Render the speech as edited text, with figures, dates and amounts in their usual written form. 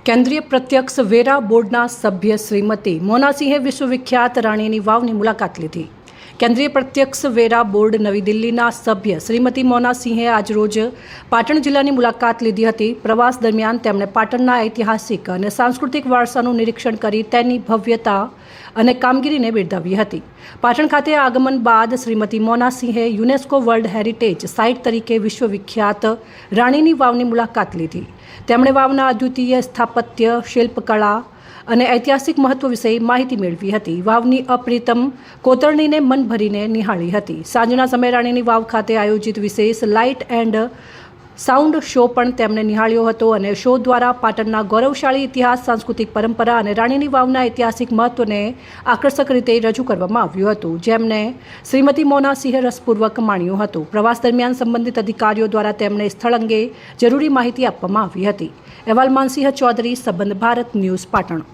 કેન્દ્રીય પ્રત્યક્ષ વેરા બોર્ડના સભ્ય શ્રીમતી મોનાસિંહે વિશ્વવિખ્યાત રાણીની વાવની મુલાકાત લીધી। કેન્દ્રીય પ્રત્યક્ષ વેરા બોર્ડ નવી દિલ્હીના સભ્ય શ્રીમતી મોનાસિંહે આજરોજ પાટણ જિલ્લાની મુલાકાત લીધી હતી। પ્રવાસ દરમિયાન તેમણે પાટણના ઐતિહાસિક અને સાંસ્કૃતિક વારસાનું નિરીક્ષણ કરી તેની ભવ્યતા અને કામગીરીને બિરદાવી હતી। પાટણ ખાતે આગમન બાદ શ્રીમતી મોનાસિંહે યુનેસ્કો વર્લ્ડ હેરિટેજ સાઇટ તરીકે વિશ્વવિખ્યાત રાણીની વાવની મુલાકાત લીધી। તેમણે વાવના અદ્વિતીય સ્થાપત્ય, શિલ્પકળા અને ઐતિહાસિક મહત્વ વિશે માહિતી મેળવી હતી। વાવની અપ્રિતમ કોતરણીને મન ભરીને નિહાળી હતી। સાંજના સમયે રાણીની વાવ ખાતે આયોજિત વિશેષ લાઇટ એન્ડ સાઉન્ડ શો પણ તેમણે નિહાળ્યો હતો અને શો દ્વારા પાટણના ગૌરવશાળી ઇતિહાસ, સાંસ્કૃતિક પરંપરા અને રાણીની વાવના ઐતિહાસિક મહત્વને આકર્ષક રીતે રજૂ કરવામાં આવ્યું હતું, જેમને શ્રીમતી મોનાસિંહે રસપૂર્વક માણ્યું હતું। પ્રવાસ દરમિયાન સંબંધિત અધિકારીઓ દ્વારા તેમને સ્થળ અંગે જરૂરી માહિતી આપવામાં આવી હતી। અહેવાલ માનસિંહ ચૌધરી, સંબંધ ભારત ન્યૂઝ, પાટણ।